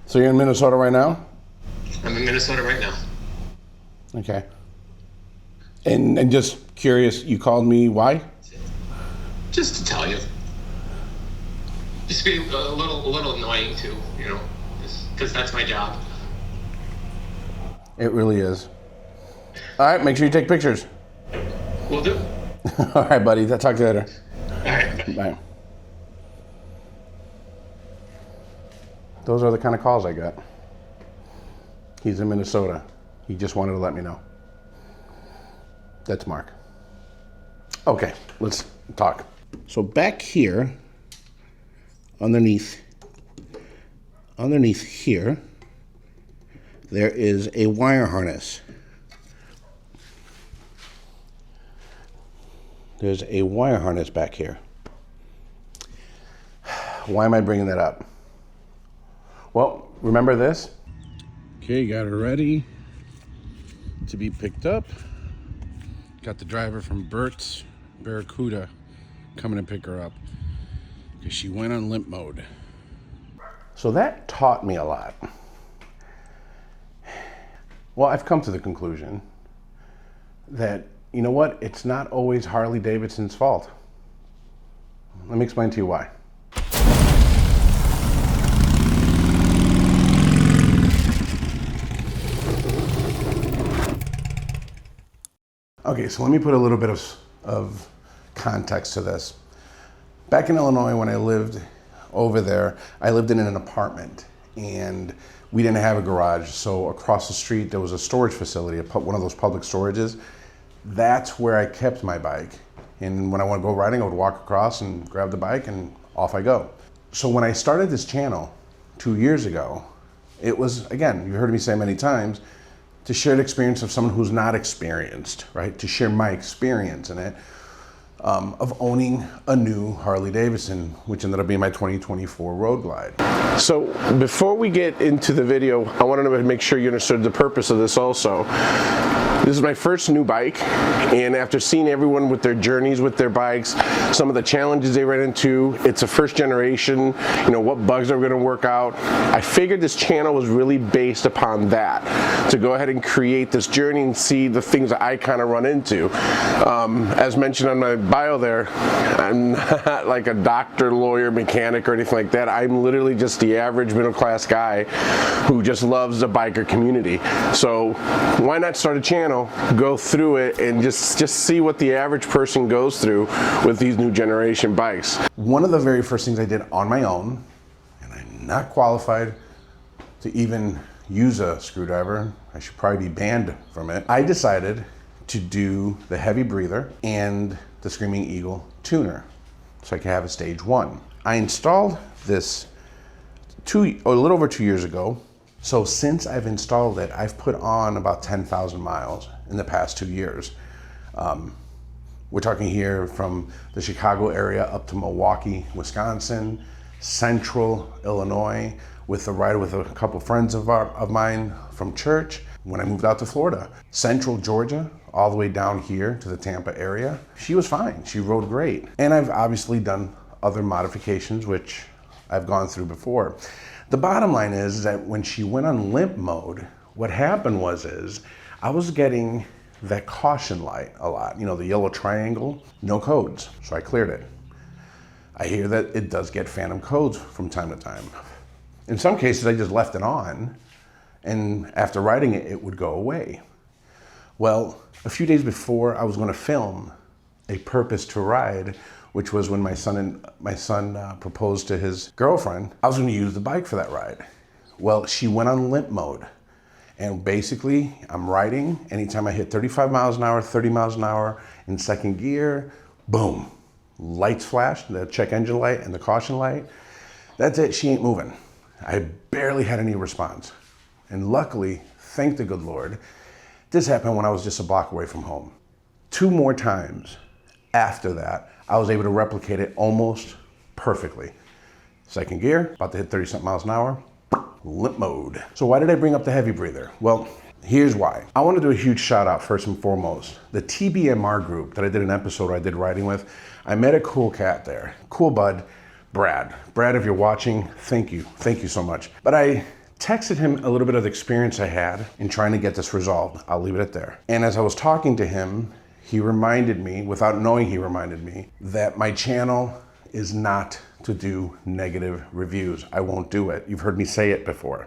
So you're in Minnesota right now? I'm in Minnesota right now. Okay. And just curious, you called me, why? Just to tell you. Just be a little annoying too, you know, because that's my job. It really is. All right, make sure you take pictures. Will do. All right, buddy. I'll talk to you later. All right. Bye. Those are the kind of calls I got. He's in Minnesota. He just wanted to let me know. That's Mark. Okay, let's talk. So back here, underneath here, there is a wire harness. There's a wire harness back here. Why am I bringing that up? Well, remember this? Okay, got her ready to be picked up. Got the driver from Bert's Barracuda coming to pick her up because she went on limp mode. So that taught me a lot. Well, I've come to the conclusion that, you know what, it's not always Harley Davidson's fault. Let me explain to you why. Okay, so let me put a little bit of context to this. Back in Illinois, when I lived over there, I lived in an apartment and we didn't have a garage. So across the street, there was a storage facility, one of those public storages. That's where I kept my bike. And when I want to go riding, I would walk across and grab the bike and off I go. So when I started this channel 2 years ago, it was, again, you've heard me say many times, to share the experience of someone who's not experienced, right? To share my experience in it, of owning a new Harley Davidson, which ended up being my 2024 Road Glide. So before we get into the video, I wanted to make sure you understood the purpose of this also. This is my first new bike, and after seeing everyone with their journeys with their bikes, some of the challenges they ran into, it's a first generation, you know, what bugs are going to work out. I figured this channel was really based upon that, to go ahead and create this journey and see the things that I kind of run into. As mentioned on my bio there, I'm not like a doctor, lawyer, mechanic, or anything like that. I'm literally just the average middle-class guy who just loves the biker community. So why not start a channel, go through it, and just see what the average person goes through with these new generation bikes. One of the very first things I did on my own, and I'm not qualified to even use a screwdriver, I should probably be banned from it, I decided to do the heavy breather and the Screaming Eagle tuner so I could have a stage 1. I installed this a little over 2 years ago. So since I've installed it, I've put on about 10,000 miles in the past 2 years. We're talking here from the Chicago area up to Milwaukee, Wisconsin, central Illinois, with a ride with a couple friends of mine from church. When I moved out to Florida, central Georgia, all the way down here to the Tampa area, she was fine. She rode great. And I've obviously done other modifications, which I've gone through before. The bottom line is that when she went on limp mode, what happened was I was getting that caution light a lot. You know, the yellow triangle, no codes. So I cleared it. I hear that it does get phantom codes from time to time. In some cases, I just left it on, and after riding it, it would go away. Well, a few days before I was going to film a Purpose to Ride, which was when my son proposed to his girlfriend, I was going to use the bike for that ride. Well, she went on limp mode. And basically, I'm riding. Anytime I hit 35 miles an hour, 30 miles an hour in second gear, boom, lights flash, the check engine light and the caution light. That's it, she ain't moving. I barely had any response. And luckily, thank the good Lord, this happened when I was just a block away from home. 2 more times after that, I was able to replicate it almost perfectly. Second gear, about to hit 30-something miles an hour, limp mode. So why did I bring up the heavy breather? Well, here's why. I want to do a huge shout out first and foremost. The TBMR group that I did an episode I did riding with, I met a cool cat there. Cool bud, Brad. Brad, if you're watching, thank you. Thank you so much. But I Texted him a little bit of the experience I had in trying to get this resolved. I'll leave it at there. And as I was talking to him, he reminded me, without knowing he reminded me, that my channel is not to do negative reviews. I won't do it. You've heard me say it before.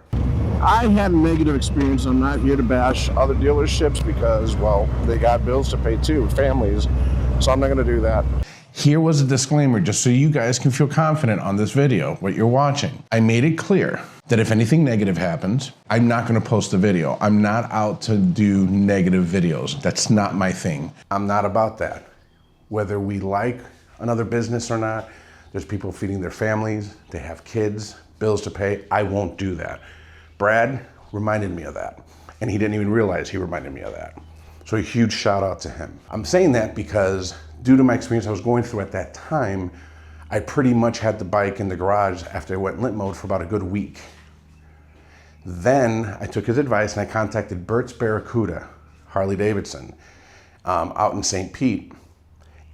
I had a negative experience. I'm not here to bash other dealerships because, well, they got bills to pay too, families. So I'm not gonna do that. Here was a disclaimer just so you guys can feel confident on this video, what you're watching. I made it clear that if anything negative happens, I'm not gonna post the video. I'm not out to do negative videos. That's not my thing. I'm not about that. Whether we like another business or not, there's people feeding their families, they have kids, bills to pay. I won't do that. Brad reminded me of that, and he didn't even realize he reminded me of that. So a huge shout out to him. I'm saying that because due to my experience I was going through at that time, I pretty much had the bike in the garage after I went limp mode for about a good week. Then I took his advice and I contacted Bert's Barracuda, Harley Davidson, out in St. Pete.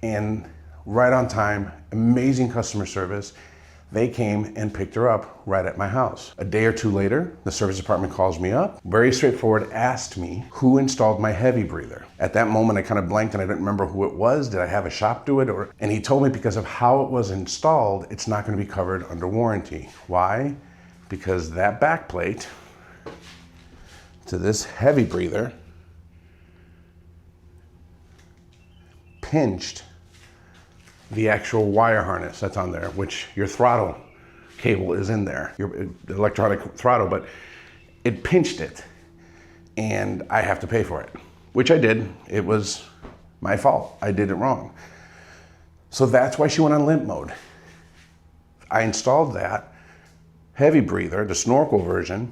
And right on time, amazing customer service. They came and picked her up right at my house. A day or two later, the service department calls me up, very straightforward, asked me who installed my heavy breather. At that moment, I kind of blanked and I didn't remember who it was. Did I have a shop do it? And he told me because of how it was installed, it's not gonna be covered under warranty. Why? Because that back plate to this heavy breather pinched the actual wire harness that's on there, which your throttle cable is in there, your electronic throttle, but it pinched it and I have to pay for it, which I did. It was my fault. I did it wrong. So that's why she went on limp mode. I installed that heavy breather, the snorkel version,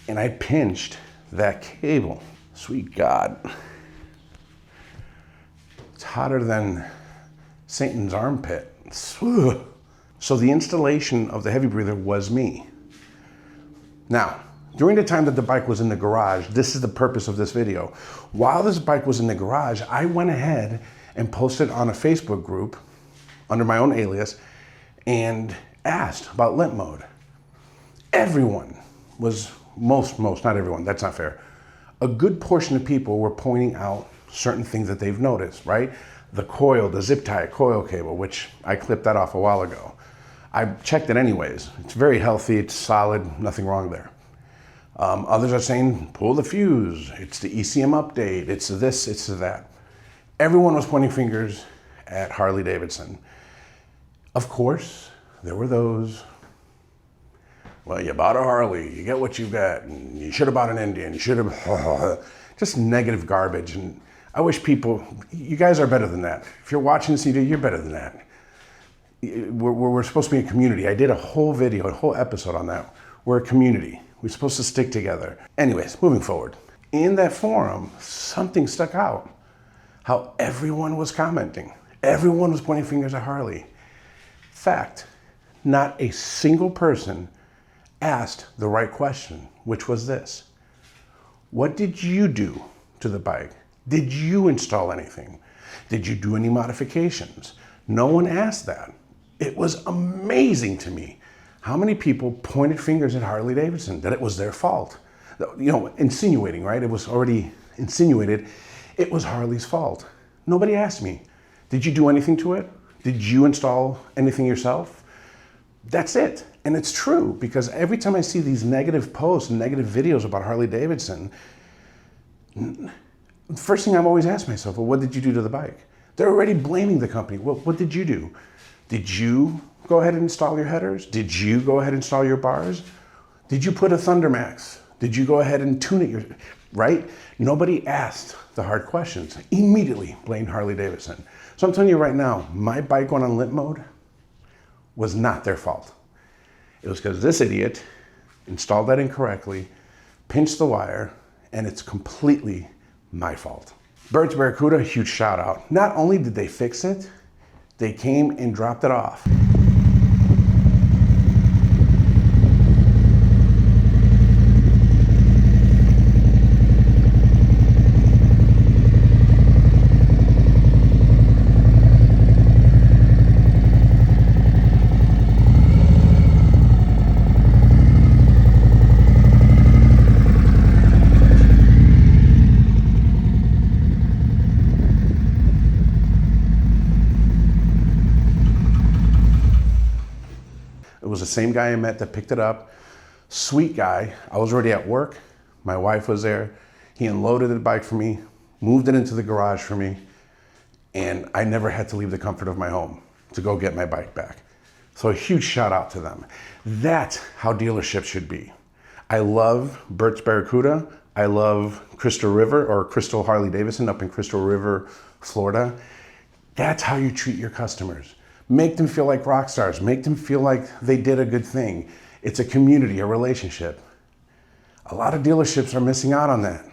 and I pinched that cable. Sweet God. It's hotter than Satan's armpit. So the installation of the heavy breather was me. Now, during the time that the bike was in the garage, this is the purpose of this video. While this bike was in the garage, I went ahead and posted on a Facebook group under my own alias and asked about limp mode. Everyone was, most, not everyone, that's not fair. A good portion of people were pointing out certain things that they've noticed, right? The coil, the zip tie coil cable, which I clipped that off a while ago. I checked it anyways. It's very healthy, it's solid, nothing wrong there. Others are saying, pull the fuse, it's the ECM update, it's this, it's that. Everyone was pointing fingers at Harley Davidson. Of course, there were those, well, you bought a Harley, you get what you got, and you should have bought an Indian, you should have, just negative garbage. And I wish people, you guys are better than that. If you're watching this video, you're better than that. We're supposed to be a community. I did a whole video, a whole episode on that. We're a community. We're supposed to stick together. Anyways, moving forward. In that forum, something stuck out. How everyone was commenting. Everyone was pointing fingers at Harley. Fact, not a single person asked the right question, which was this. What did you do to the bike? Did you install anything? Did you do any modifications? No one asked that. It was amazing to me how many people pointed fingers at Harley Davidson, that it was their fault. You know, insinuating, right? It was already insinuated it was Harley's fault. Nobody asked me, did you do anything to it? Did you install anything yourself? That's it. And it's true, because every time I see these negative posts and negative videos about Harley Davidson, the first thing I've always asked myself, well, what did you do to the bike? They're already blaming the company. Well, what did you do? Did you go ahead and install your headers? Did you go ahead and install your bars? Did you put a Thundermax? Did you go ahead and tune it, right? Nobody asked the hard questions. Immediately blamed Harley Davidson. So I'm telling you right now, my bike going on limp mode was not their fault. It was because this idiot installed that incorrectly, pinched the wire, and it's completely my fault. Bert's Barracuda, huge shout out. Not only did they fix it, they came and dropped it off. the same guy I met that picked it up. Sweet guy. I was already at work. My wife was there. He unloaded the bike for me, moved it into the garage for me, and I never had to leave the comfort of my home to go get my bike back. So a huge shout out to them. That's how dealerships should be. I love Bert's Barracuda. I love Crystal River, or Crystal Harley Davidson up in Crystal River, Florida. That's how you treat your customers. Make them feel like rock stars. Make them feel like they did a good thing. It's a community, a relationship. A lot of dealerships are missing out on that.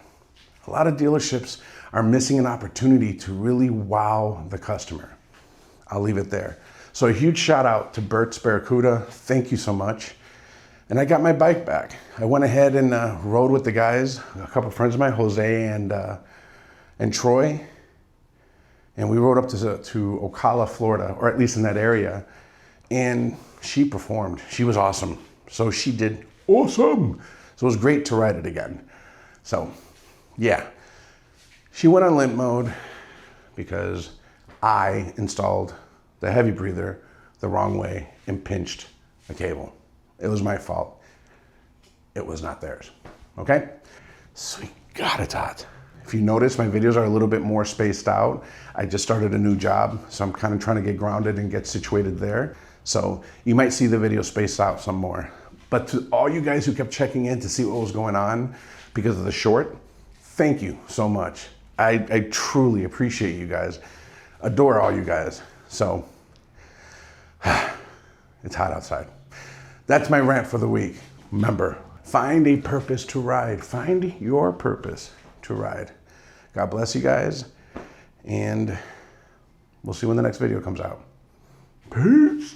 A lot of dealerships are missing an opportunity to really wow the customer. I'll leave it there. So a huge shout out to Bert's Barracuda. Thank you so much. And I got my bike back. I went ahead and rode with the guys, a couple of friends of mine, Jose and Troy. And we rode up to Ocala, Florida, or at least in that area. And she performed. She was awesome. So she did awesome. So it was great to ride it again. So yeah, she went on limp mode because I installed the heavy breather the wrong way and pinched a cable. It was my fault. It was not theirs. Okay? Sweet God, it's hot. If you notice, my videos are a little bit more spaced out. I just started a new job, so I'm kind of trying to get grounded and get situated there. So you might see the video spaced out some more. But to all you guys who kept checking in to see what was going on because of the short, thank you so much. I truly appreciate you guys. Adore all you guys. So, it's hot outside. That's my rant for the week. Remember, find a purpose to ride. Find your purpose to ride. God bless you guys, and we'll see when the next video comes out. Peace.